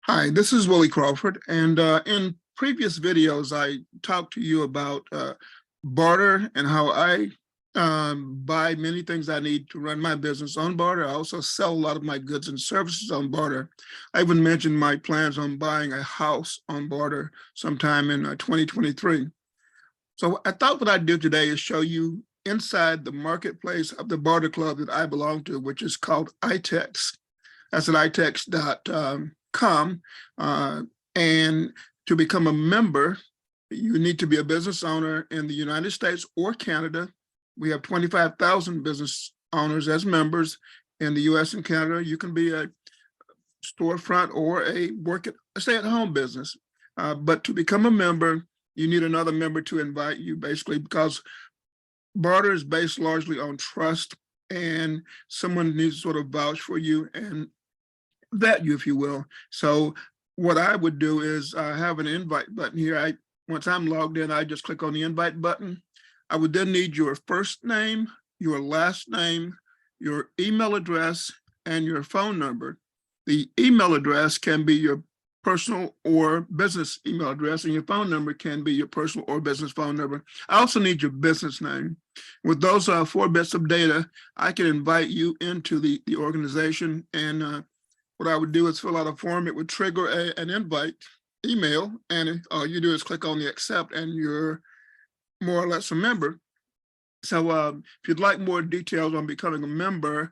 Hi, this is Willie Crawford, and in previous videos, I talked to you about barter and how I buy many things I need to run my business on barter. I also sell a lot of my goods and services on barter. I even mentioned my plans on buying a house on barter sometime in 2023. So I thought what I'd do today is show you inside the marketplace of the barter club that I belong to, which is called iTex. That's at itex.com. And to become a member, you need to be a business owner in the United States or Canada. We have 25,000 business owners as members in the US and Canada. You can be a storefront or a stay-at-home business. But to become a member, you need another member to invite you, basically, because barter is based largely on trust, and someone needs to sort of vouch for you and vet you, if you will. So what I would do is have an invite button here. Once I'm logged in, I just click on the invite button. I would then need your first name, your last name, your email address, and your phone number. The email address can be your personal or business email address, and your phone number can be your personal or business phone number. I also need your business name. With those 4 bits of data, I can invite you into the organization, and what I would do is fill out a form. It would trigger an invite email, and all you do is click on the accept, and you're more or less a member. So if you'd like more details on becoming a member,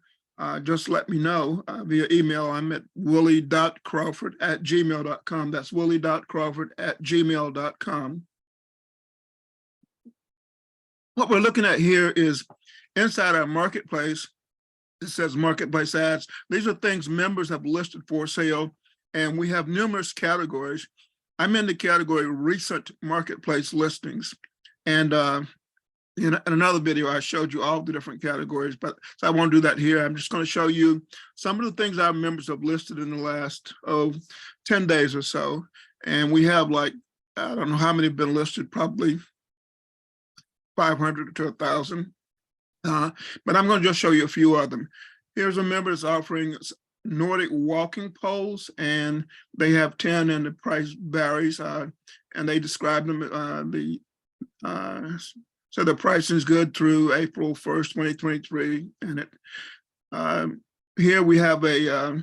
just let me know via email. I'm at willie.crawford@gmail.com. That's willie.crawford@gmail.com. What we're looking at here is inside our marketplace. It says marketplace ads. These are things members have listed for sale, and we have numerous categories. I'm in the category recent marketplace listings. And in another video, I showed you all the different categories, but so I won't do that here. I'm just going to show you some of the things our members have listed in the last 10 days or so. And we have, like, I don't know how many have been listed, probably 500 to 1,000. But I'm going to just show you a few of them. Here's a member that's offering Nordic walking poles, and they have 10, and the price varies. And they describe them. So the pricing is good through April 1st, 2023. And here we have a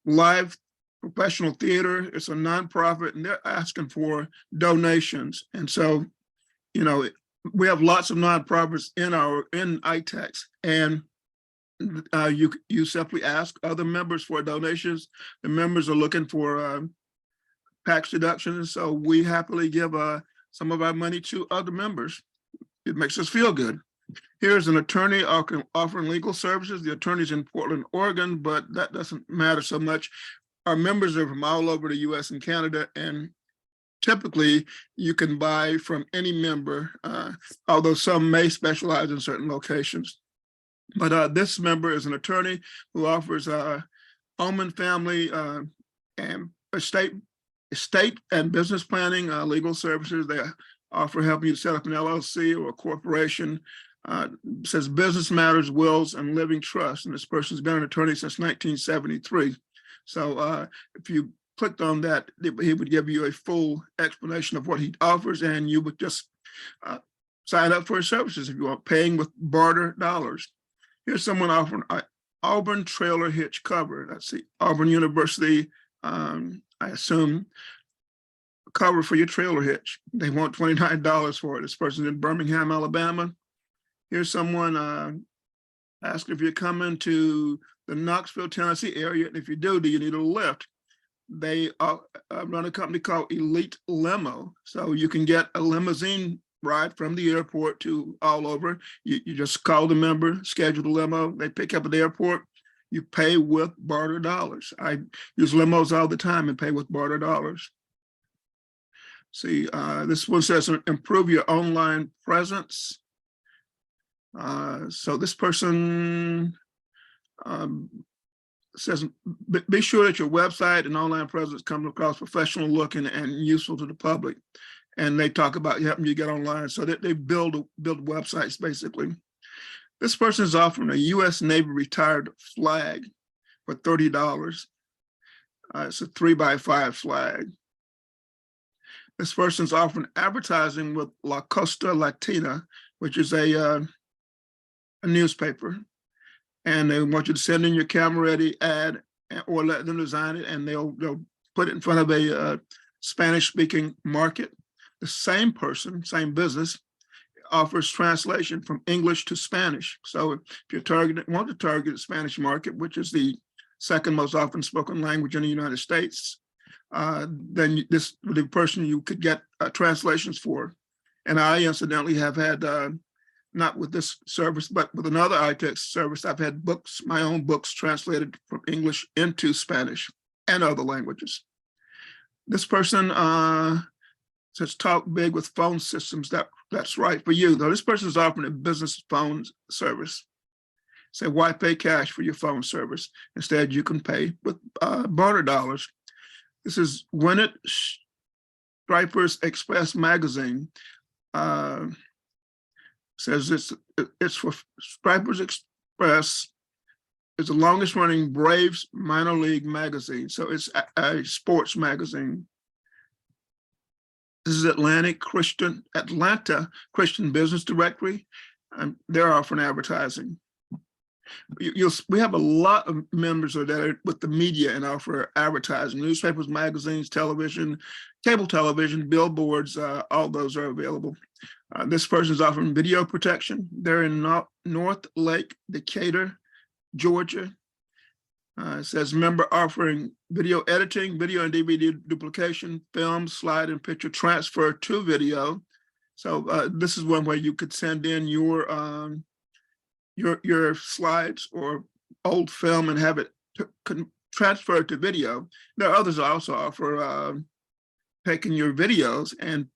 live professional theater. It's a nonprofit, and they're asking for donations. And so, we have lots of nonprofits in iTex, and you simply ask other members for donations. The members are looking for tax deductions, so we happily give some of our money to other members. It makes us feel good. Here's an attorney offering legal services. The attorney's in Portland, Oregon, but that doesn't matter so much. Our members are from all over the US and Canada, and typically, you can buy from any member, although some may specialize in certain locations. But this member is an attorney who offers home and family and estate and business planning legal services. They offer helping you set up an LLC or a corporation. Says business matters, wills, and living trust. And this person's been an attorney since 1973. So if you clicked on that, he would give you a full explanation of what he offers, and you would just sign up for his services if you want, paying with barter dollars. Here's someone offering Auburn trailer hitch cover. That's the Auburn University, I assume, cover for your trailer hitch. They want $29 for it. This person's in Birmingham, Alabama. Here's someone asking if you're coming to the Knoxville, Tennessee area, and if you do you need a lift? They run a company called Elite Limo. So you can get a limousine ride from the airport to all over. You just call the member, schedule the limo, they pick up at the airport, you pay with barter dollars. I use limos all the time and pay with barter dollars. See, this one says improve your online presence. So this person says, be sure that your website and online presence come across professional looking and useful to the public. And they talk about helping you get online. So that they build websites, basically. This person is offering a US Navy retired flag for $30. It's a 3x5 flag. This person's offering advertising with La Costa Latina, which is a newspaper. And they want you to send in your camera-ready ad or let them design it, and they'll put it in front of a Spanish-speaking market. The same person, same business, offers translation from English to Spanish. So if you want to target the Spanish market, which is the second most often spoken language in the United States, then this would be the person you could get translations for. And I incidentally have had, not with this service, but with another iText service, I've had books, my own books, translated from English into Spanish and other languages. This person says, talk big with phone systems. That's right for you, though. This person is offering a business phone service. Say, why pay cash for your phone service? Instead, you can pay with barter dollars. This is Winnet Striper's Express magazine. Says it's for Striper's Express. It's the longest running Braves minor league magazine. So it's a sports magazine. This is Atlanta Christian Business Directory. They're offering advertising. We have a lot of members that are with the media and offer advertising. Newspapers, magazines, television, cable television, billboards, all those are available. This person is offering video protection. They're in North Lake, Decatur, Georgia. It says member offering video editing, video and DVD duplication, film, slide, and picture transfer to video. So this is one way you could send in your slides or old film and have it transferred to video. There are others also offer taking your videos and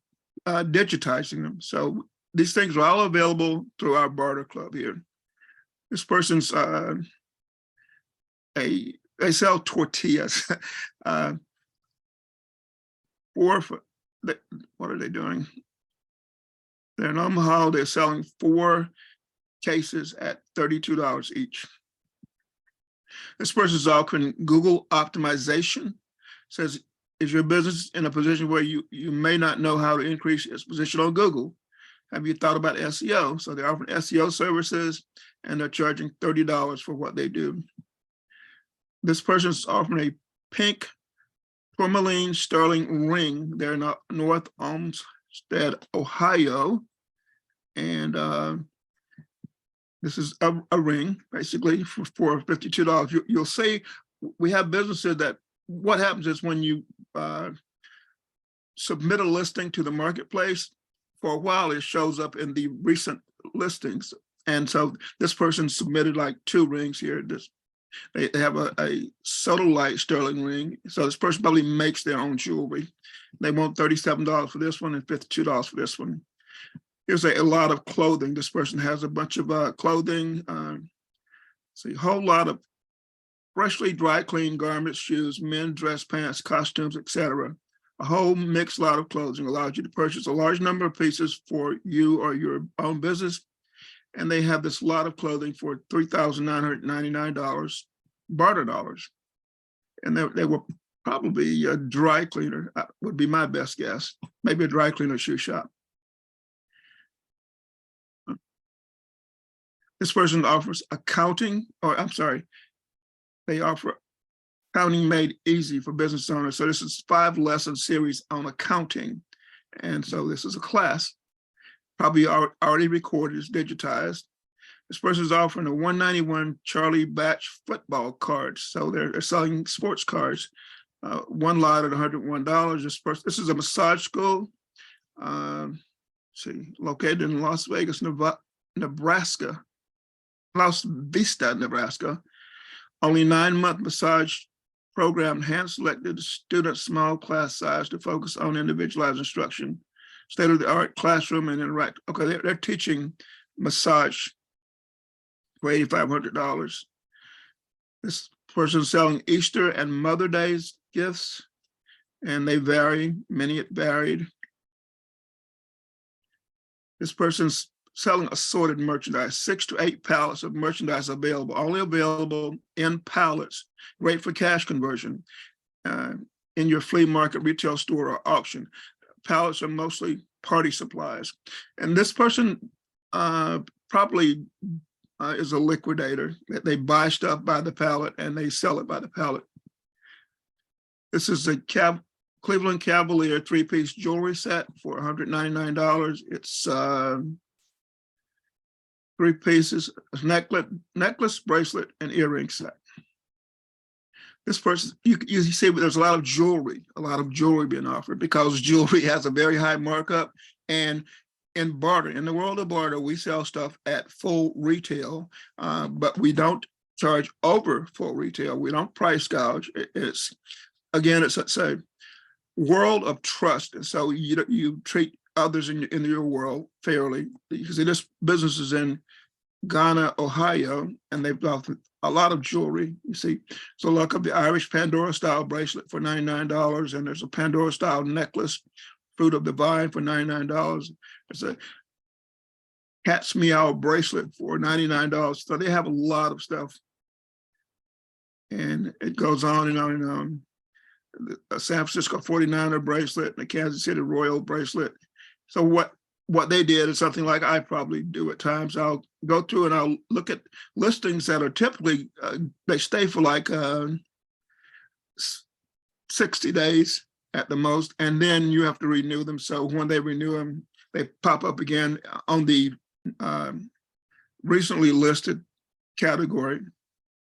digitizing them. So these things are all available through our Barter Club here. This person's they sell tortillas. What are they doing? They're in Omaha. They're selling 4 cases at $32 each. This person's offering Google optimization. Says, is your business in a position where you may not know how to increase its position on Google? Have you thought about SEO? So they're offering SEO services and they're charging $30 for what they do. This person's offering a pink tourmaline sterling ring. They're in North Olmsted, Ohio. And this is a ring, basically, for $52. You'll see we have businesses that what happens is when you submit a listing to the marketplace, for a while it shows up in the recent listings. And so this person submitted like 2 rings here. They have a sodalite sterling ring. So this person probably makes their own jewelry. They want $37 for this one and $52 for this one. Here's a lot of clothing. This person has a bunch of clothing. See, a whole lot of freshly dry cleaned garments, shoes, men dress pants, costumes, etc. A whole mixed lot of clothing allows you to purchase a large number of pieces for you or your own business. And they have this lot of clothing for $3,999 barter dollars. And they were probably a dry cleaner, would be my best guess. Maybe a dry cleaner shoe shop. This person offers accounting, they offer accounting made easy for business owners. So this is 5-lesson series on accounting. And so this is a class, probably already recorded, is digitized. This person is offering a 191 Charlie Batch football cards. So they're selling sports cards, 1 lot at $101. This is a massage school, located in Las Vista, Nebraska. Only 9-month massage program, hand-selected student, small class size to focus on individualized instruction, state-of-the-art classroom and interact. Okay, they're teaching massage for $8,500. This person is selling Easter and Mother Day's gifts, and they vary, many it varied. This person's selling assorted merchandise, 6 to 8 pallets of merchandise available, only available in pallets, great for cash conversion. uh, in your flea market, retail store, or auction. Pallets are mostly party supplies. And this person probably is a liquidator. They buy stuff by the pallet and they sell it by the pallet. This is a Cleveland Cavalier 3-piece jewelry set for $199. It's 3 pieces, necklace, bracelet, and earring set. This person, you see, there's a lot of jewelry being offered because jewelry has a very high markup. And in barter, in the world of barter, we sell stuff at full retail, but we don't charge over full retail. We don't price gouge. It's a world of trust, and so you treat others in your world fairly. Because this business is in Ghana, Ohio, and they've got a lot of jewelry. You see, so look up the Irish Pandora style bracelet for $99, and there's a Pandora style necklace, Fruit of the Vine, for $99. There's a Cat's Meow bracelet for $99. So they have a lot of stuff, and it goes on and on and on. The San Francisco 49er bracelet and the Kansas City Royal bracelet. So what they did is something like I probably do at times. I'll go through and I'll look at listings that are typically, they stay for like 60 days at the most, and then you have to renew them. So when they renew them, they pop up again on the recently listed category.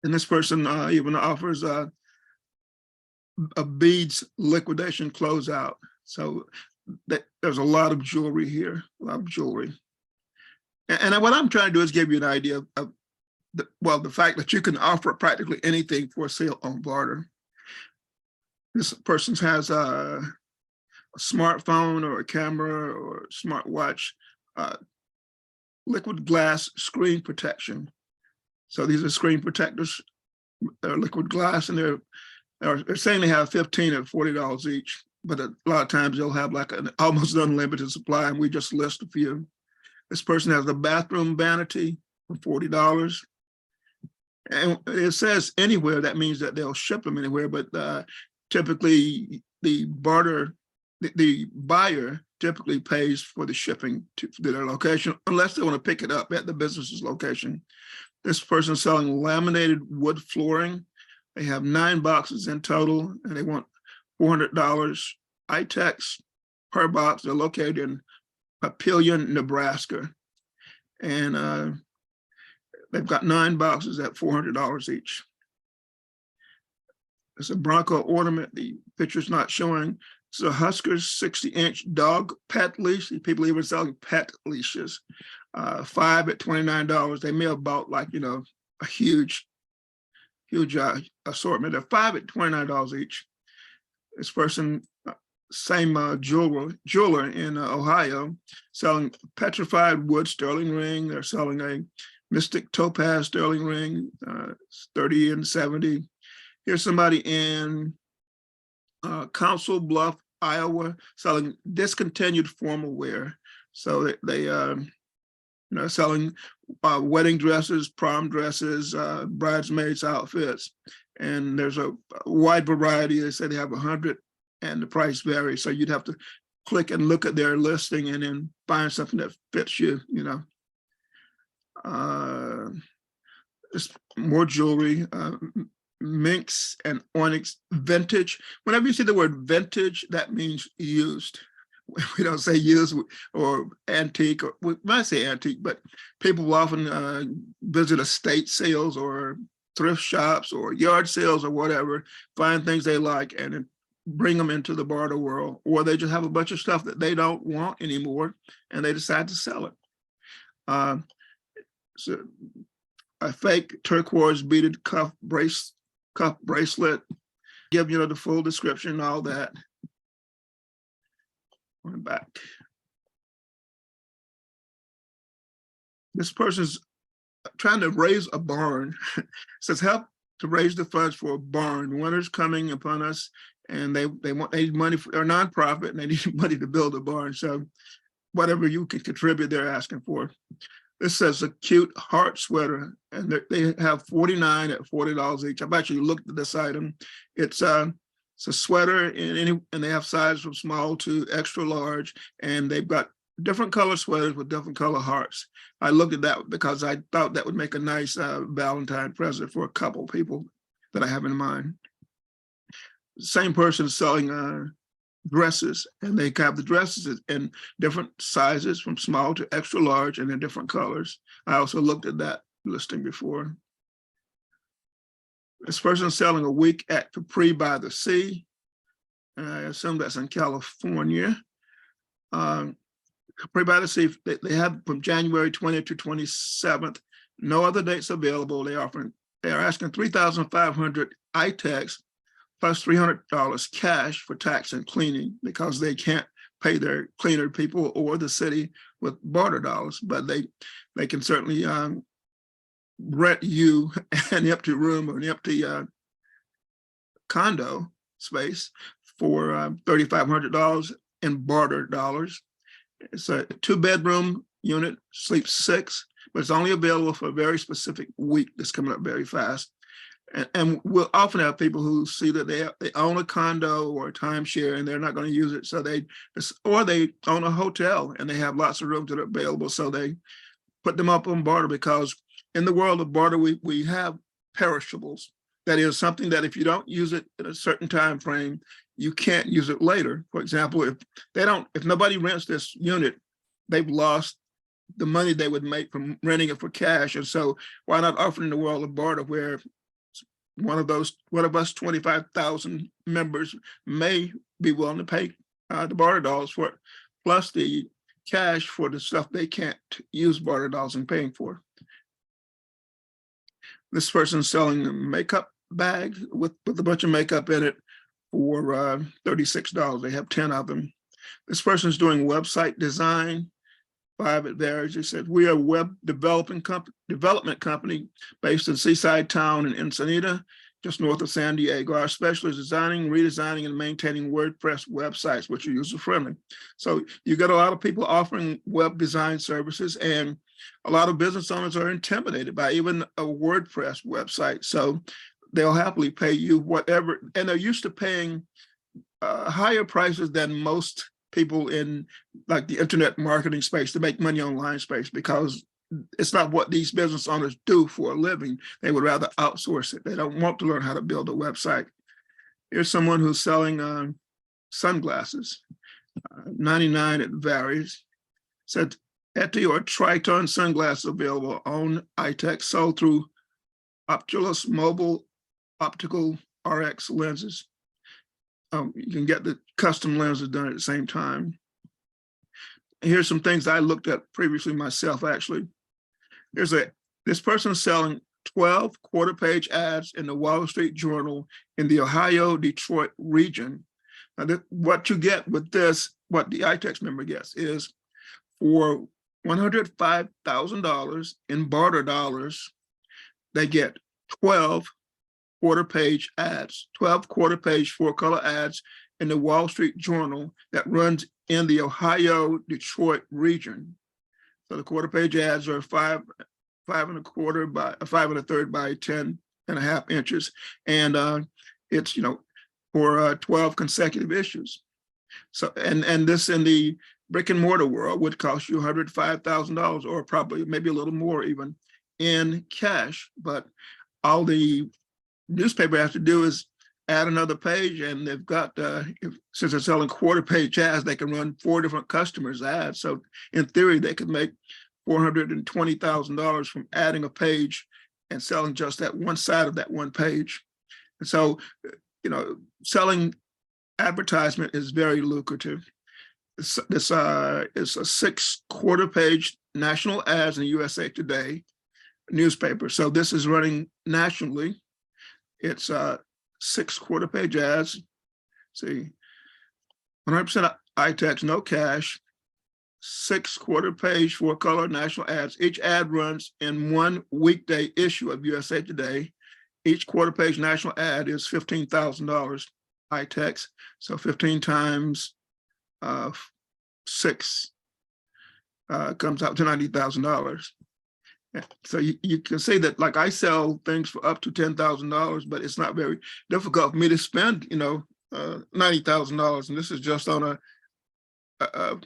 And this person even offers a beads liquidation closeout. So there's a lot of jewelry here, a lot of jewelry. And what I'm trying to do is give you an idea of the fact that you can offer practically anything for sale on barter. This person has a smartphone or a camera or a smartwatch, liquid glass screen protection. So these are screen protectors. They're liquid glass, and they're saying they have 15 at $40 each, but a lot of times they'll have like an almost unlimited supply, and we just list a few. This person has a bathroom vanity for $40. And it says anywhere, that means that they'll ship them anywhere, but typically the buyer typically pays for the shipping to their location, unless they want to pick it up at the business's location. This person selling laminated wood flooring. They have 9 boxes in total, and they want $400 ITEX per box. They're located in Papillion, Nebraska. And they've got 9 boxes at $400 each. It's a Bronco ornament. The picture's not showing. It's a Huskers 60-inch dog pet leash. People even selling pet leashes. 5 at $29. They may have bought like, a huge assortment. They're 5 at $29 each. This person, same jeweler in Ohio, selling petrified wood sterling ring. They're selling a Mystic topaz sterling ring, 30 and 70. Here's somebody in Council Bluff, Iowa, selling discontinued formal wear. So they selling wedding dresses, prom dresses, bridesmaids outfits, and there's a wide variety. They say they have 100, and the price varies. So you'd have to click and look at their listing and then find something that fits you. There's more jewelry, minks and onyx vintage. Whenever you see the word vintage, that means used. We don't say used or antique, or we might say antique, but people will often visit estate sales or thrift shops or yard sales or whatever, find things they like and then bring them into the barter world, or they just have a bunch of stuff that they don't want anymore and they decide to sell it. So a fake turquoise beaded cuff bracelet, give the full description and all that. Going back. This person's trying to raise a barn. Says help to raise the funds for a barn. Winter's coming upon us, and they need money for their nonprofit, and they need money to build a barn. So whatever you can contribute, they're asking for. This says a cute heart sweater, and they have 49 at $40 each. I've actually looked at this item. It's It's a sweater and they have sizes from small to extra large, and they've got different color sweaters with different color hearts. I looked at that because I thought that would make a nice Valentine present for a couple people that I have in mind. Same person selling dresses, and they have the dresses in different sizes from small to extra large and in different colors. I also looked at that listing before. This person is selling a week at Capri by the Sea. I assume that's in California. Capri by the Sea, they have from January 20th to 27th. No other dates available. They are asking $3,500 ITEX plus $300 cash for tax and cleaning because they can't pay their cleaner people or the city with barter dollars, but they can certainly rent you an empty room or an empty condo space for $3,500 in barter dollars. It's a 2-bedroom unit, sleeps 6, but it's only available for a very specific week that's coming up very fast. And we'll often have people who see that they own a condo or a timeshare and they're not going to use it, or they own a hotel and they have lots of rooms that are available, so they put them up on barter, because in the world of barter, we have perishables. That is something that if you don't use it at a certain time frame, you can't use it later. For example, if nobody rents this unit, they've lost the money they would make from renting it for cash. And so why not offer it in the world of barter, where one of us 25,000 members may be willing to pay the barter dollars for it, plus the cash for the stuff they can't use barter dollars and paying for. This person's selling a makeup bag with a bunch of makeup in it for $36. They have 10 of them. This person's doing website design. 5 at Varage. He said, we are a web development company based in Seaside Town in Ensenada, just north of San Diego. Our specialty is designing, redesigning, and maintaining WordPress websites, which are user-friendly. So you get a lot of people offering web design services, and a lot of business owners are intimidated by even a WordPress website. So they'll happily pay you whatever, and they're used to paying higher prices than most people in like the internet marketing space to make money online space, because it's not what these business owners do for a living. They would rather outsource it. They don't want to learn how to build a website. Here's someone who's selling sunglasses, 99 at Varies. Said Eti or Triton sunglasses available on iTech, sold through Oculus Mobile Optical RX lenses. You can get the custom lenses done at the same time. Here's some things I looked at previously myself, actually. This person selling 12 quarter-page ads in the Wall Street Journal in the Ohio-Detroit region. Now, what you get with this, what the iTex member gets, is for $105,000 in barter dollars, they get 12 quarter-page ads, 12 quarter-page 4-color ads in the Wall Street Journal that runs in the Ohio-Detroit region. So the quarter-page ads are 5 1/4 by 5 1/3 by 10.5 inches, and it's for 12 consecutive issues. So and this in the brick and mortar world would cost you $105,000, or probably maybe a little more even in cash. But all the newspaper has to do is add another page, and they've got since they're selling quarter-page ads, they can run 4 different customers' ads. So in theory, they could make $420,000 from adding a page and selling just that one side of that one page. And so, selling advertisement is very lucrative. This is a 6 quarter-page national ads in the USA Today newspaper. So this is running nationally. It's 6 quarter-page ads. See, 100% iTex, no cash. 6 quarter-page 4-color national ads. Each ad runs in one weekday issue of USA Today. Each quarter-page national ad is $15,000 iTex. So 15 times 6 comes out to $90,000. So you can see that, like, I sell things for up to $10,000, but it's not very difficult for me to spend, $90,000, and this is just on a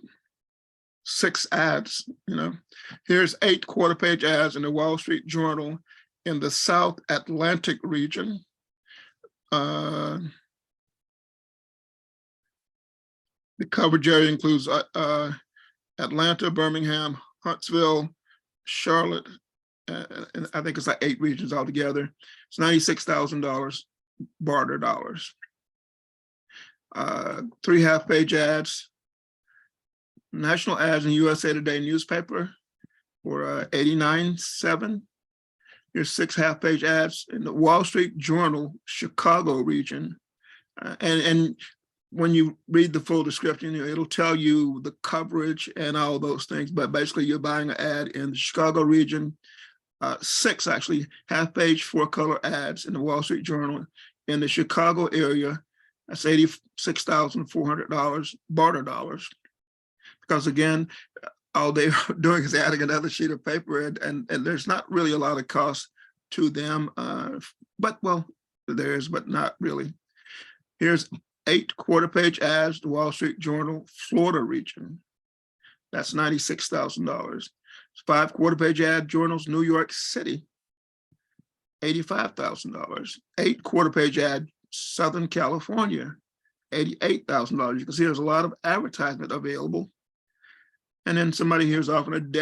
6 ads. Here's 8 quarter-page ads in the Wall Street Journal in the South Atlantic region. The coverage area includes Atlanta, Birmingham, Huntsville, Charlotte, and I think it's like 8 regions altogether. It's $96,000 barter dollars. 3 half-page ads, national ads in USA Today newspaper for $89,700. Here's 6 half-page ads in the Wall Street Journal, Chicago region. And when you read the full description, it'll tell you the coverage and all those things, but basically you're buying an ad in the Chicago region, 6 actually half-page 4-color ads in the Wall Street Journal in the Chicago area. That's $86,400 barter dollars. Because again, all they're doing is adding another sheet of paper, and there's not really a lot of cost to them, but well, there is, but not really. Here's 8 quarter-page ads, the Wall Street Journal, Florida region. That's $96,000. 5 quarter-page ad journals, New York City, $85,000. 8 quarter-page ad, Southern California, $88,000. You can see there's a lot of advertisement available. And then somebody here is offering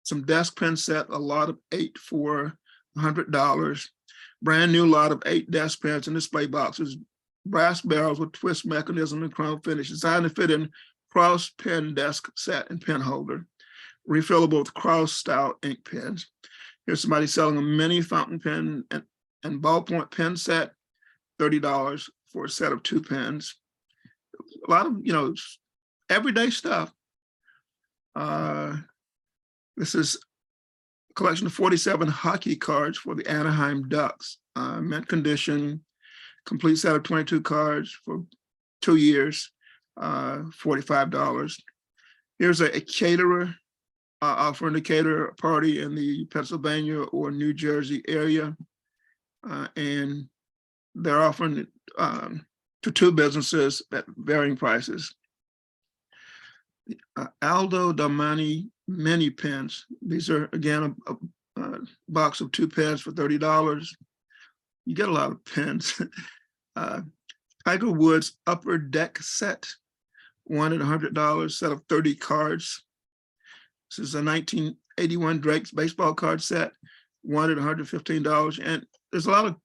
some desk pen set, a lot of 8 for $100. Brand new lot of 8 desk pens and display boxes, brass barrels with twist mechanism and chrome finish, designed to fit in cross pen desk set and pen holder, refillable with cross style ink pens. Here's somebody selling a mini fountain pen and ballpoint pen set, $30 for a set of 2 pens. A lot of, everyday stuff. This is a collection of 47 hockey cards for the Anaheim Ducks, mint condition, complete set of 22 cards for 2 years, $45. Here's a caterer offering to cater a party in the Pennsylvania or New Jersey area, and they're offering to 2 businesses at varying prices. Aldo Domani mini pens. These are, again, a box of 2 pens for $30. You get a lot of pens. Tiger Woods upper deck set, $100, set of 30 cards. This is a 1981 Drake's baseball card set, $115. And there's a lot of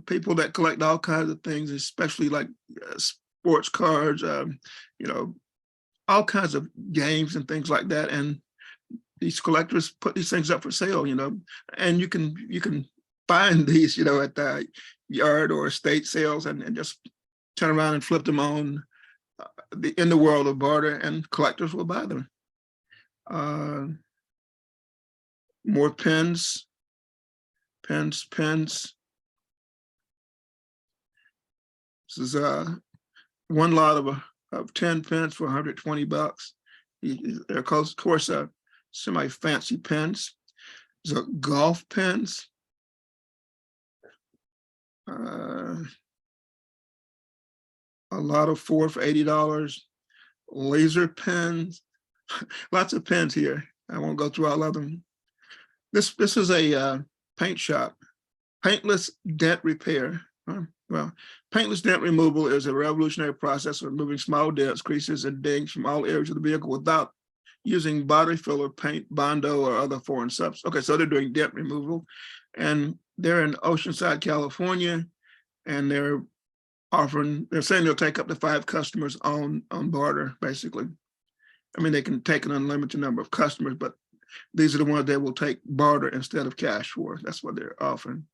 people that collect all kinds of things, especially like sports cards, all kinds of games and things like that. And these collectors put these things up for sale, and you can find these, at the yard or estate sales and just turn around and flip them on in the world of barter, and collectors will buy them. More pens. This is one lot of 10 pens for $120. They're of course semi-fancy pens. These are golf pens. A lot of 4 for $80. Laser pens. Lots of pens here. I won't go through all of them. This is a paint shop. Paintless dent repair. Well, paintless dent removal is a revolutionary process of removing small dents, creases, and dings from all areas of the vehicle without using body filler, paint, Bondo, or other foreign substances. Okay, so they're doing dent removal, and they're in Oceanside, California, and they're saying they'll take up to 5 customers on barter, basically. I mean, they can take an unlimited number of customers, but these are the ones that will take barter instead of cash for. That's what they're offering.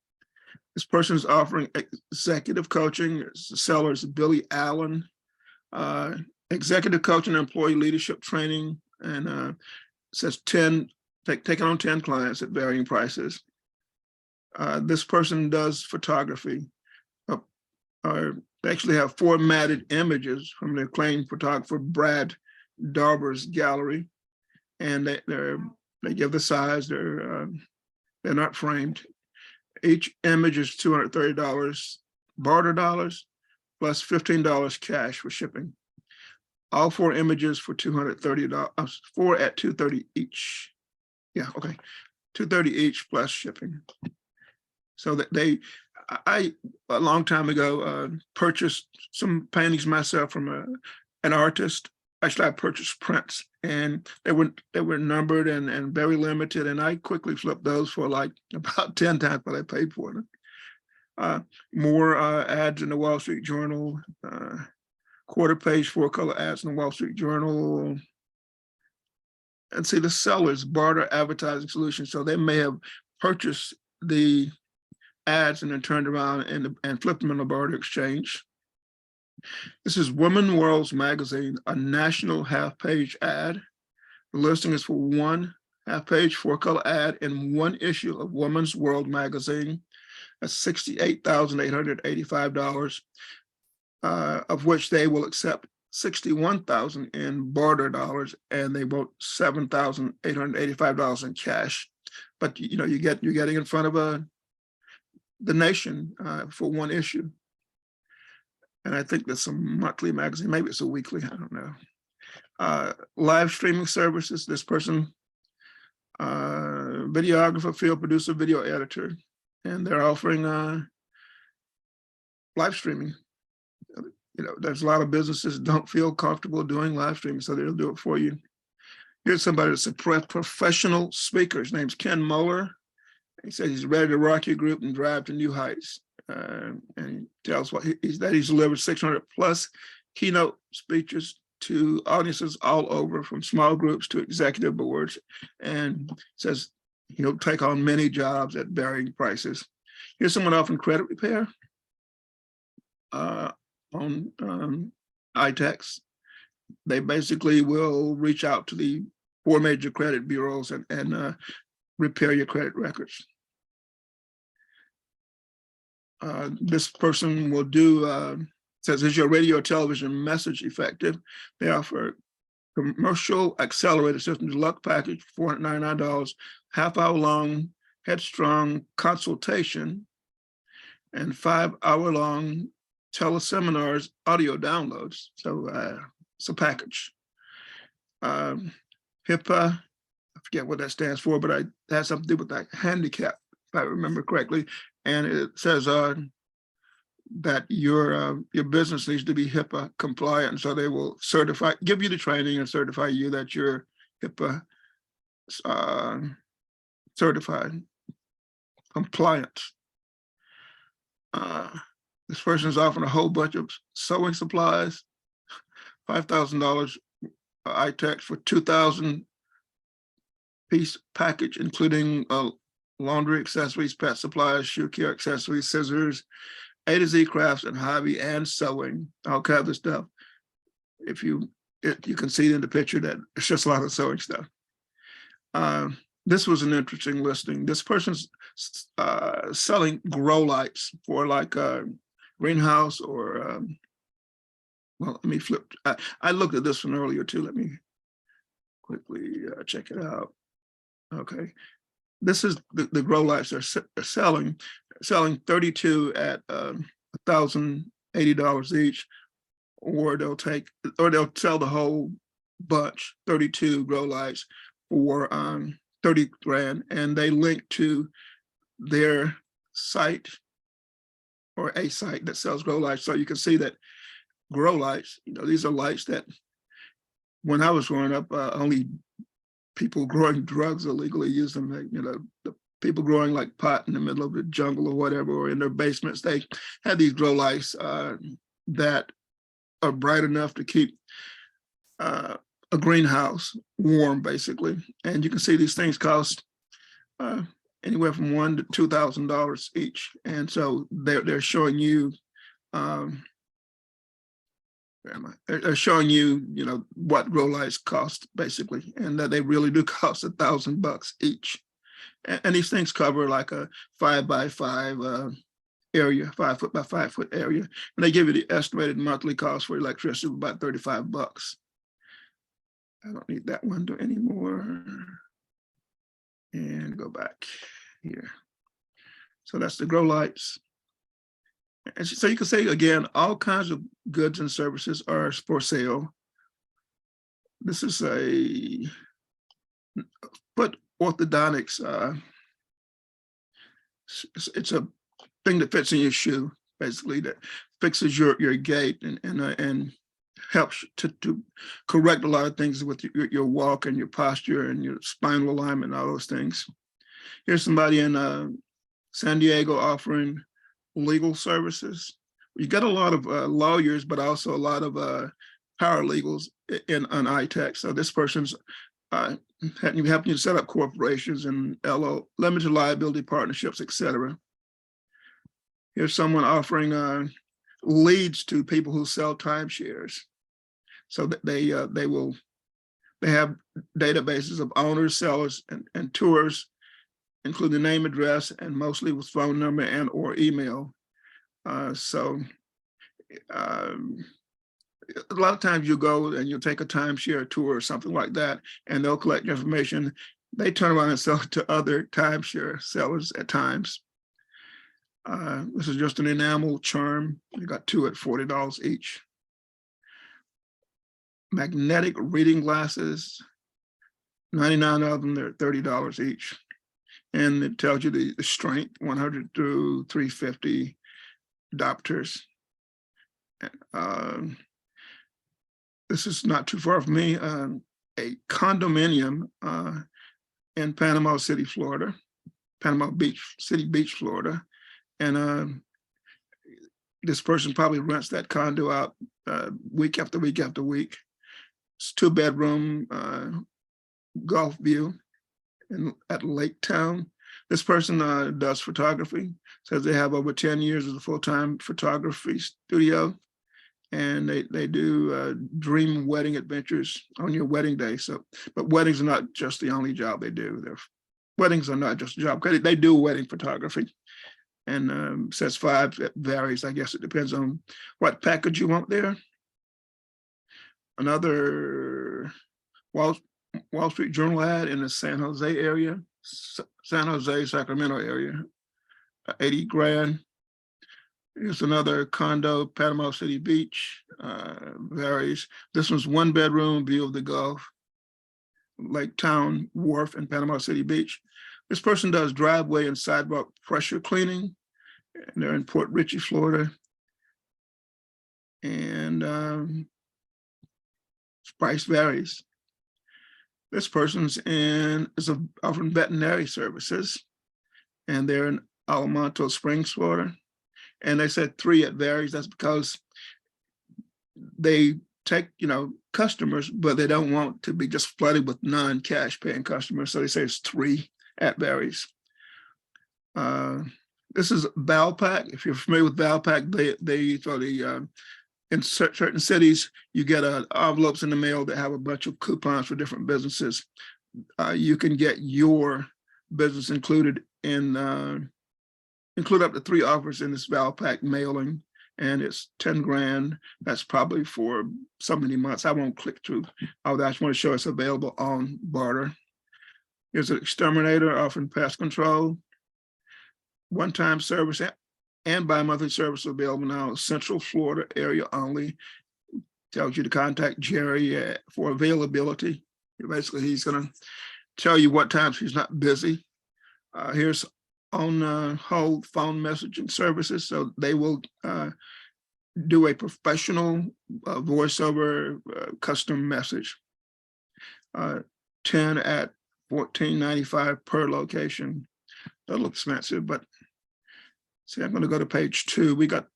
This person is offering executive coaching. The seller is Billy Allen. Executive coaching, employee leadership training, and says taking on 10 clients at varying prices. This person does photography. They actually have formatted images from the acclaimed photographer Brad Darber's gallery, and they give the size. They're not framed. Each image is $230 barter dollars plus $15 cash for shipping. All 4 images for $230, 4 at $230 each. Yeah, okay, $230 each plus shipping. So that I a long time ago purchased some paintings myself from an artist. Actually, I purchased prints, and they were numbered and very limited, and I quickly flipped those for like about 10 times what I paid for them. More ads in the Wall Street Journal, quarter page 4-color ads in the Wall Street Journal. And see, the sellers, Barter Advertising Solutions, so they may have purchased the ads and then turned around and flipped them in the barter exchange. This is Women World's Magazine, a national half-page ad. The listing is for 1 half-page 4-color ad in 1 issue of Women's World Magazine. That's $68,885, of which they will accept $61,000 in barter dollars, and they want $7,885 in cash. But you're getting in front of the nation for 1 issue. And I think there's some monthly magazine, maybe it's a weekly, I don't know. Live streaming services, this person, videographer, field producer, video editor, and they're offering live streaming. There's a lot of businesses that don't feel comfortable doing live streaming, so they'll do it for you. Here's somebody that's a professional speaker. His name's Ken Muller. He says he's ready to rock your group and drive to new heights. And he tells he's delivered 600 plus keynote speeches to audiences all over, from small groups to executive boards, and says he'll take on many jobs at varying prices. Here's someone offering credit repair on iTex. They basically will reach out to the 4 major credit bureaus and repair your credit records. This person will do, says, is your radio or television message effective? They offer commercial accelerator system deluxe package, $499, half-hour-long headstrong consultation, and 5-hour-long teleseminars audio downloads. So it's a package. HIPAA, I forget what that stands for, but it has something to do with that handicap, if I remember correctly. And it says that your business needs to be HIPAA compliant, so they will give you the training and certify you that you're HIPAA certified, compliant. This person is offering a whole bunch of sewing supplies, $5,000 iTex for 2,000 piece package, including laundry accessories, pet supplies, shoe care accessories, scissors, A to Z crafts and hobby and sewing, all kinds of stuff. You can see in the picture that it's just a lot of sewing stuff. This was an interesting listing. This person's selling grow lights for like a greenhouse or, well, let me flip. I looked at this one earlier too. Let me quickly check it out. Okay. This is the grow lights they're selling 32 at $1,080 each, or they'll sell the whole bunch, 32 grow lights for 30 grand, and they link to their site or a site that sells grow lights. So you can see that grow lights, these are lights that when I was growing up, only people growing drugs illegally use them. The people growing like pot in the middle of the jungle or whatever, or in their basements, they had these grow lights that are bright enough to keep a greenhouse warm, basically. And you can see these things cost anywhere from $1,000 to $2,000 each. And so they're showing you, they're showing you, what grow lights cost, basically, and that they really do cost $1,000 each. And these things cover like a 5x5 area, 5 foot by 5 foot area, and they give you the estimated monthly cost for electricity of about $35. I don't need that one anymore. And go back here. So that's the grow lights. And so you can say, again, all kinds of goods and services are for sale. This is a foot orthodontics. It's a thing that fits in your shoe, basically, that fixes your gait and helps to correct a lot of things with your walk and your posture and your spinal alignment and all those things. Here's somebody in San Diego offering legal services. You get a lot of lawyers, but also a lot of paralegals on iTech. So this person's helping you set up corporations and limited liability partnerships, etc. Here's someone offering leads to people who sell timeshares, so that they have databases of owners, sellers, and tours, including name, address, and mostly with phone number and or email. A lot of times you go and you'll take a timeshare tour or something like that, and they'll collect your information. They turn around and sell it to other timeshare sellers at times. This is just an enamel charm. You got two at $40 each. Magnetic reading glasses, 99 of them, they're $30 each. And it tells you the strength, 100 through 350 diopters. This is not too far from me, a condominium in Panama City, Florida, Panama City Beach, Florida. And this person probably rents that condo out week after week after week. It's 2-bedroom golf view at Lake Town. This person does photography, says they have over 10 years as a full-time photography studio. And they do dream wedding adventures on your wedding day. So, but weddings are not just the only job they do. Weddings are not just a job. They do wedding photography. And says 5, it varies. I guess it depends on what package you want there. Another Wall Street Journal ad in the San Jose area, San Jose, Sacramento area, 80 grand. Here's another condo, Panama City Beach, varies. This one's 1-bedroom, view of the Gulf, Lake Town Wharf in Panama City Beach. This person does driveway and sidewalk pressure cleaning, and they're in Port Richey, Florida. And price varies. This person's offering veterinary services, and they're in Alamonte Springs, Florida. And they said 3, it varies. That's because they take, customers, but they don't want to be just flooded with non-cash paying customers. So they say it's 3, at varies. This is Valpak. If you're familiar with Valpak, in certain cities, you get envelopes in the mail that have a bunch of coupons for different businesses. You can get your business included include up to 3 offers in this Valpak mailing, and it's 10 grand. That's probably for so many months. I won't click through all that. I just want to show it's available on Barter. Here's an exterminator offering pest control. One-time service and bi-monthly service available now, Central Florida area only. Tells you to contact Jerry for availability. Basically, he's going to tell you what times he's not busy. Here's on hold phone messaging services. So they will do a professional voiceover custom message. 10 at $14.95 per location. That looks expensive, but see, I'm going to go to page 2. We got,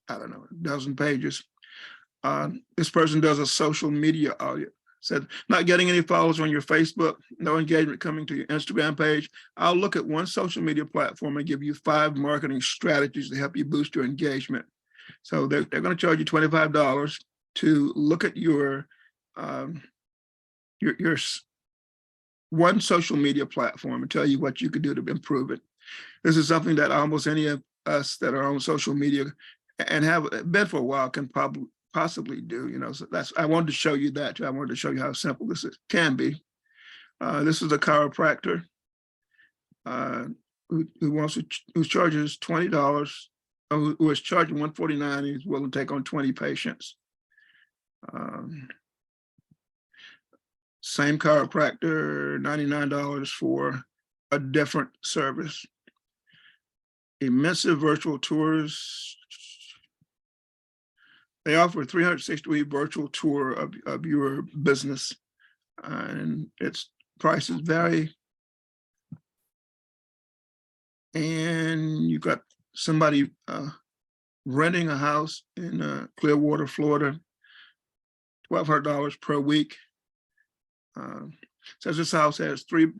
I don't know, a dozen pages. This person does a social media audit. Said, not getting any followers on your Facebook, no engagement coming to your Instagram page. I'll look at one social media platform and give you 5 marketing strategies to help you boost your engagement. So they're going to charge you $25 to look at your one social media platform and tell you what you could do to improve it. This is something that almost any of us that are on social media and have been for a while can possibly do, so I wanted to show you that too. I wanted to show you how simple this can be. This is a chiropractor who charges $20 who was charging $149, he's willing to take on 20 patients. Same chiropractor, $99 for a different service. Immersive virtual tours. They offer a 360-degree virtual tour of your business, and its prices vary. And you got somebody renting a house in Clearwater, Florida, $1,200 per week. Says this house has three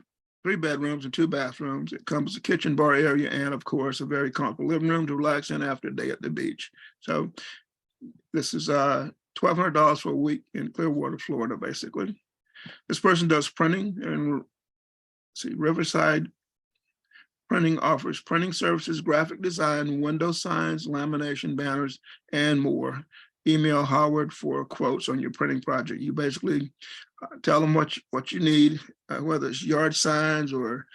bedrooms and 2 bathrooms. It comes with a kitchen, bar area, and of course, a very comfortable living room to relax in after a day at the beach. So this is $1,200 for a week in Clearwater, Florida, basically. This person does printing, and Riverside Printing offers printing services, graphic design, window signs, lamination, banners, and more. Email Howard for quotes on your printing project. You basically tell them what you need, whether it's yard signs or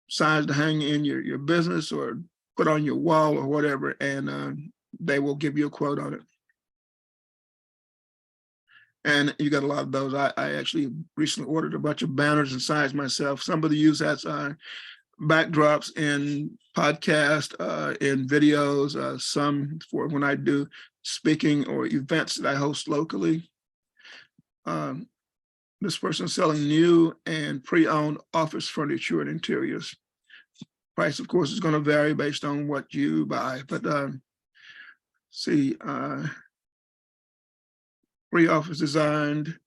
signs to hang in your business or put on your wall or whatever, and they will give you a quote on it. And you got a lot of those. I actually recently ordered a bunch of banners and signs myself. Somebody use that backdrops in podcast, in videos, some for when I do speaking or events that I host locally. This person is selling new and pre-owned office furniture and interiors. Price, of course, is going to vary based on what you buy, but pre-office designed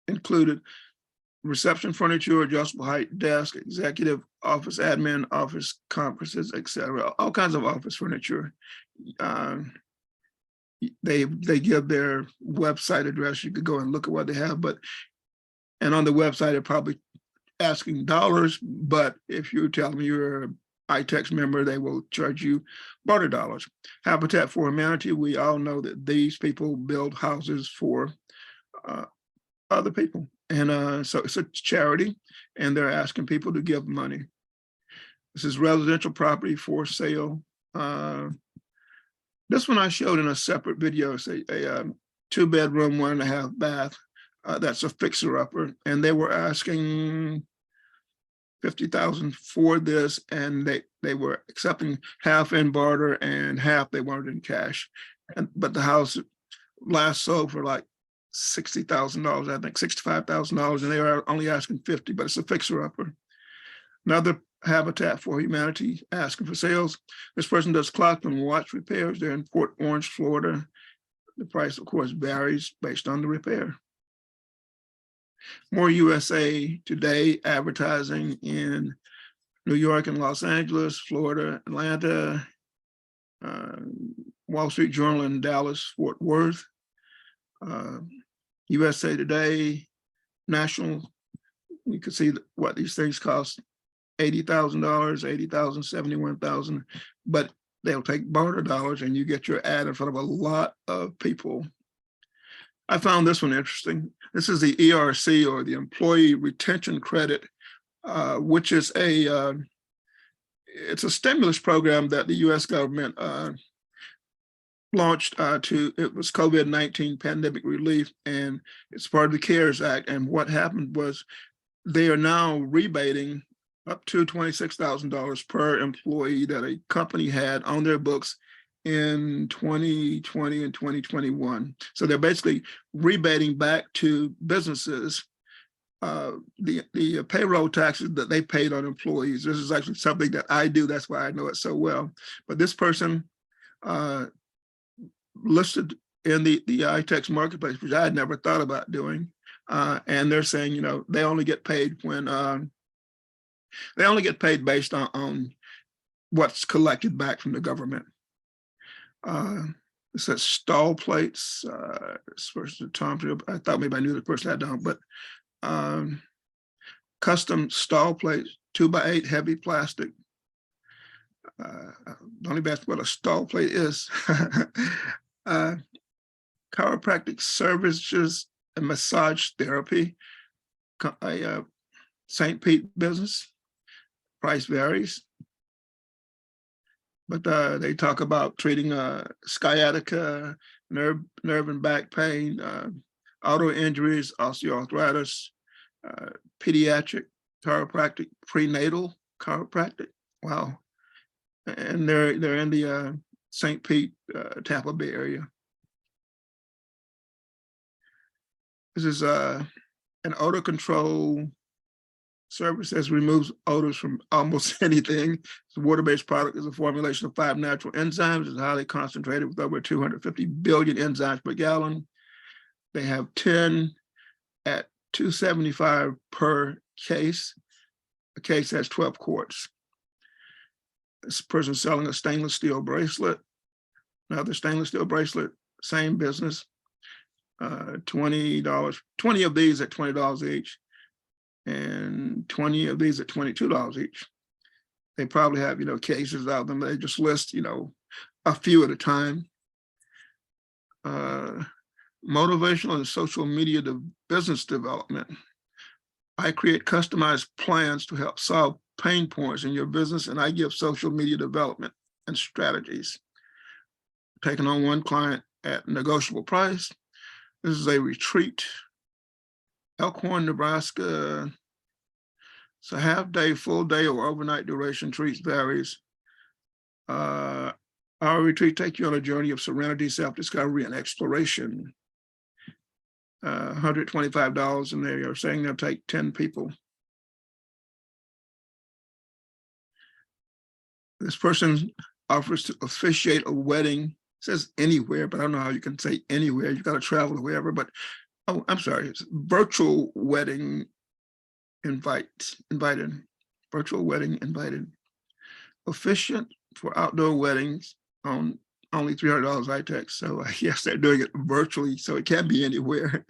included reception furniture, adjustable height desk, executive office, admin office, conferences, etc. All kinds of office furniture. They give their website address. You could go and look at what they have, and on the website, they're probably asking dollars, but if you tell them you're an iTex member, they will charge you Barter dollars. Habitat for Humanity, we all know that these people build houses for other people. And so it's a charity, and they're asking people to give money. This is residential property for sale. This one I showed in a separate video. It's a 2-bedroom, 1.5 bath. That's a fixer-upper, and they were asking $50,000 for this, and they were accepting half in barter and half they wanted in cash. But the house last sold for like $60,000, I think $65,000, and they are only asking $50,000, but it's a fixer-upper. Another Habitat for Humanity asking for sales. This person does clock and watch repairs. They're in Port Orange, Florida. The price, of course, varies based on the repair. More USA Today advertising in New York and Los Angeles, Florida, Atlanta, Wall Street Journal in Dallas, Fort Worth, USA Today, National. You can see what these things cost: $80,000, $80,000, $71,000, but they'll take barter dollars and you get your ad in front of a lot of people. I found this one interesting. This is the ERC, or the Employee Retention Credit, which is it's a stimulus program that the U.S. government launched it was COVID-19 pandemic relief, and it's part of the CARES Act. And what happened was they are now rebating up to $26,000 per employee that a company had on their books in 2020 and 2021. So they're basically rebating back to businesses the payroll taxes that they paid on employees. This is actually something that I do. That's why I know it so well. But this person listed in the iTex marketplace, which I had never thought about doing. And they're saying, they only get paid when they only get paid based on what's collected back from the government. It says stall plates. This person, Tom, I thought maybe I knew the person I don't, but custom stall plates, 2x8 heavy plastic. Don't even ask what a stall plate is. Chiropractic services and massage therapy, a St. Pete business. Price varies, but they talk about treating sciatica, nerve and back pain, auto injuries, osteoarthritis, pediatric chiropractic, prenatal chiropractic. Wow. And they're in the St. Pete, Tampa Bay area. This is an odor control service that removes odors from almost anything. It's a water-based product. Is a formulation of 5 natural enzymes. It's highly concentrated with over 250 billion enzymes per gallon. They have 10 at $2.75 per case. A case has 12 quarts. This person selling a stainless steel bracelet. Another stainless steel bracelet, same business. $20, 20 of these at $20 each, and 20 of these at $22 each. They probably have, cases of them. They just list, a few at a time. Motivational and social media business development. I create customized plans to help solve pain points in your business, and I give social media development and strategies. Taking on one client at negotiable price. This is a retreat, Elkhorn, Nebraska. It's a half day, full day, or overnight duration. Retreats varies. Our retreat take you on a journey of serenity, self-discovery, and exploration. $125, and they are saying they'll take 10 people. This person offers to officiate a wedding. It says anywhere, but I don't know how you can say anywhere. You got to travel to wherever, but oh, I'm sorry, it's virtual wedding invited, virtual wedding invited. Efficient for outdoor weddings on only $300 iTex. So yes, they're doing it virtually, so it can be anywhere.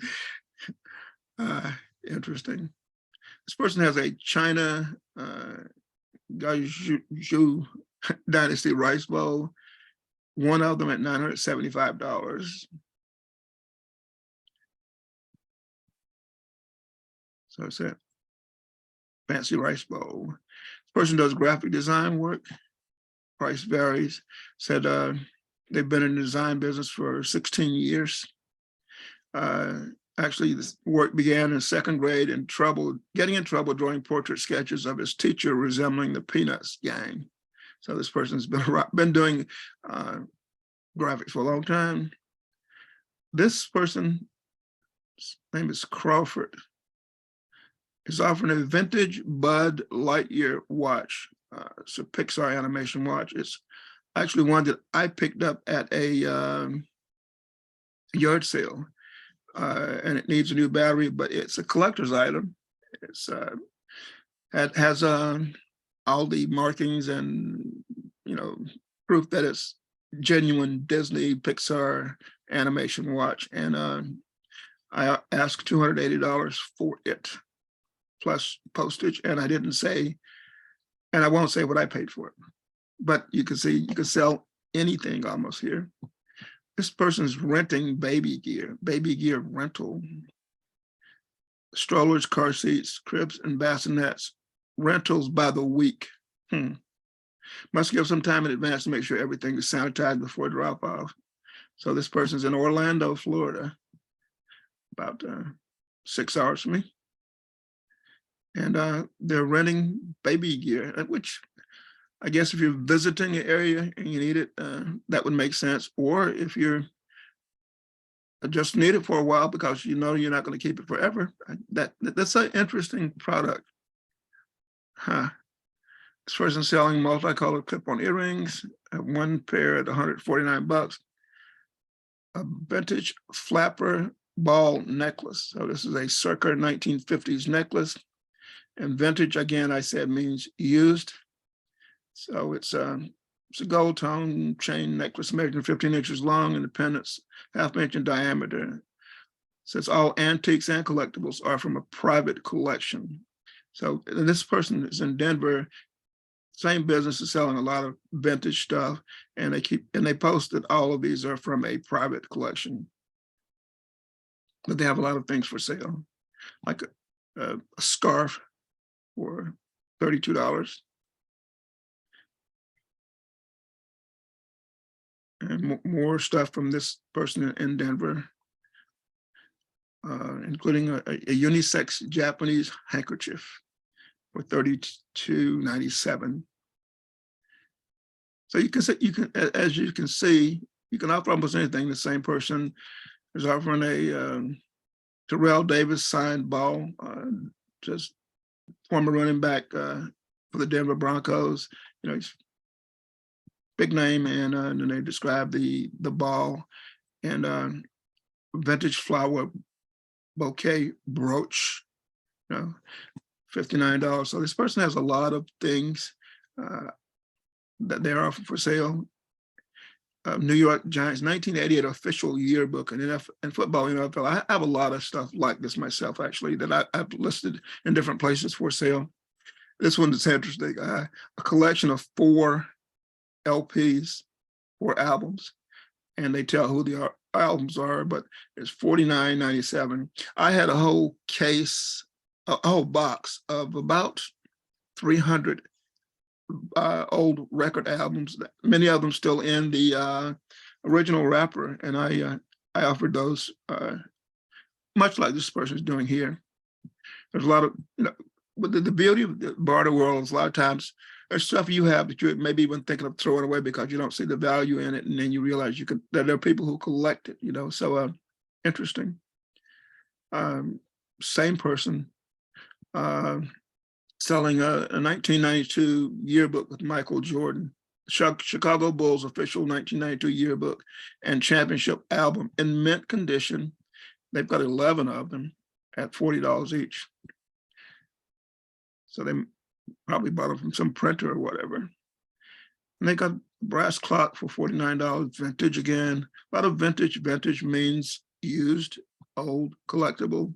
Interesting. This person has a China Gaiju Dynasty rice bowl. One of them at $975. So it's a fancy rice bowl. This person does graphic design work. Price varies. Said they've been in the design business for 16 years. Actually, this work began in 2nd grade and getting in trouble drawing portrait sketches of his teacher resembling the Peanuts gang. So this person's been doing graphics for a long time. This person's name is Crawford. Is offering a vintage Bud Lightyear watch. It's a Pixar animation watch. It's actually one that I picked up at a yard sale, and it needs a new battery, but it's a collector's item. It's has all the markings and proof that it's genuine Disney Pixar animation watch, and I asked $280 for it plus postage, and I didn't say, and I won't say what I paid for it, but you can see you can sell anything almost here. This person's renting baby gear rental, strollers, car seats, cribs, and bassinets, rentals by the week. Must give some time in advance to make sure everything is sanitized before drop off. So this person's in Orlando, Florida, about 6 hours from me. And they're renting baby gear, which I guess if you're visiting an area and you need it, that would make sense. Or if you're just need it for a while because you're not going to keep it forever, that's an interesting product. This person selling multicolored clip-on earrings, one pair at $149. A vintage flapper ball necklace. So this is a circa 1950s necklace. And vintage, again, I said means used. So it's a gold tone chain necklace measuring 15 inches long and the pendants ½ inch in diameter. So it's all antiques and collectibles are from a private collection. So this person is in Denver. Same business is selling a lot of vintage stuff, and they post that all of these are from a private collection. But they have a lot of things for sale, like a scarf for $32. and more stuff from this person in Denver, including a unisex Japanese handkerchief for $32.97. So you can, as you can see, you can offer almost anything. The same person is offering a Terrell Davis signed ball, just former running back for the Denver Broncos. You know, he's big name, and then they describe the ball and vintage flower bouquet brooch, you know, $59. So this person has a lot of things that they're offering for sale. New York Giants 1988 official yearbook and football NFL. I have a lot of stuff like this myself, actually, that I've listed in different places for sale. This one is interesting. A collection of 4 LPs, 4 albums, and they tell who the albums are, but it's $49.97. I had a whole case, a whole box of about 300 old record albums, many of them still in the original wrapper, and I offered those, much like this person is doing here. There's a lot of, you know, but the beauty of the barter world is a lot of times there's stuff you have that you maybe even thinking of throwing away because you don't see the value in it, and then you realize that there are people who collect it, you know. So interesting. Same person selling a 1992 yearbook with Michael Jordan, Chicago Bulls official 1992 yearbook and championship album in mint condition. They've got 11 of them at $40 each. So they probably bought them from some printer or whatever. And they got brass clock for $49, vintage again. A lot of vintage. Vintage means used, old, collectible.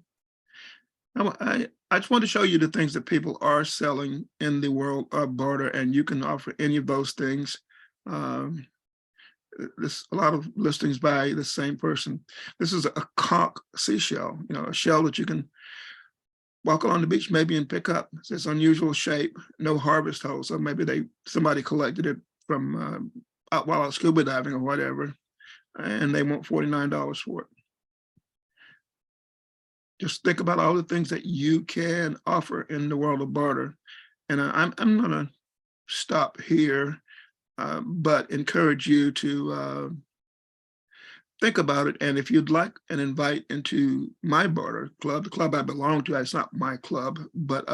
I just want to show you the things that people are selling in the world of barter, and you can offer any of those things. There's a lot of listings by the same person. This is a conch seashell, you know, a shell that you can walk along the beach maybe and pick up. It's this unusual shape, no harvest hole, so maybe somebody collected it from while out scuba diving or whatever, and they want $49 for it. Just think about all the things that you can offer in the world of barter. And I'm going to stop here, but encourage you to think about it. And if you'd like an invite into my barter club, the club I belong to, it's not my club, but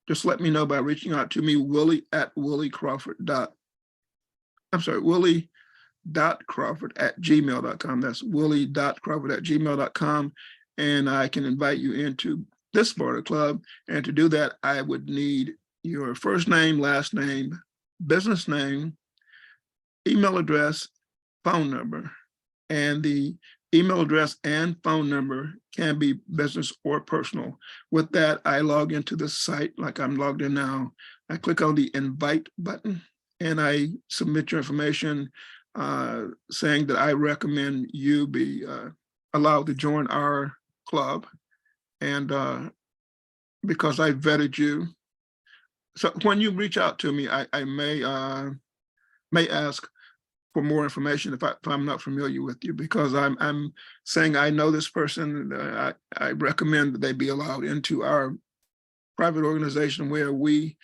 just let me know by reaching out to me, willie.crawford@gmail.com. That's willie.crawford@gmail.com. And I can invite you into this barter club. And to do that, I would need your first name, last name, business name, email address, phone number. And the email address and phone number can be business or personal. With that, I log into the site like I'm logged in now. I click on the invite button and I submit your information saying that I recommend you be allowed to join our club, and because I vetted you. So when you reach out to me, I may ask for more information if I'm not familiar with you, because I'm saying I know this person. I recommend that they be allowed into our private organization where we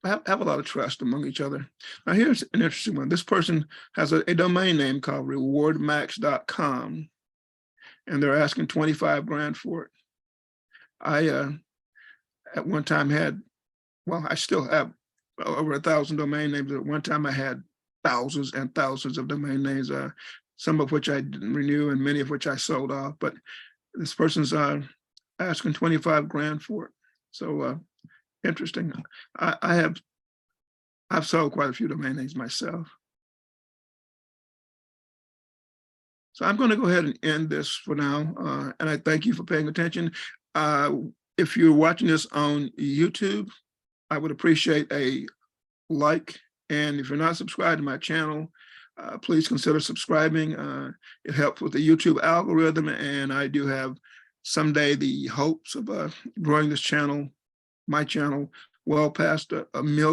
have a lot of trust among each other. Now here's an interesting one. This person has a domain name called rewardmax.com. And they're asking 25 grand for it. I at one time had, well, I still have over 1,000 domain names. At one time I had thousands and thousands of domain names, some of which I didn't renew and many of which I sold off. But this person's asking 25 grand for it. So interesting. I've sold quite a few domain names myself. So I'm going to go ahead and end this for now, and I thank you for paying attention. If you're watching this on YouTube, I would appreciate a like, and if you're not subscribed to my channel, please consider subscribing. It helps with the YouTube algorithm, and I do have someday the hopes of growing this channel, my channel, well past a million.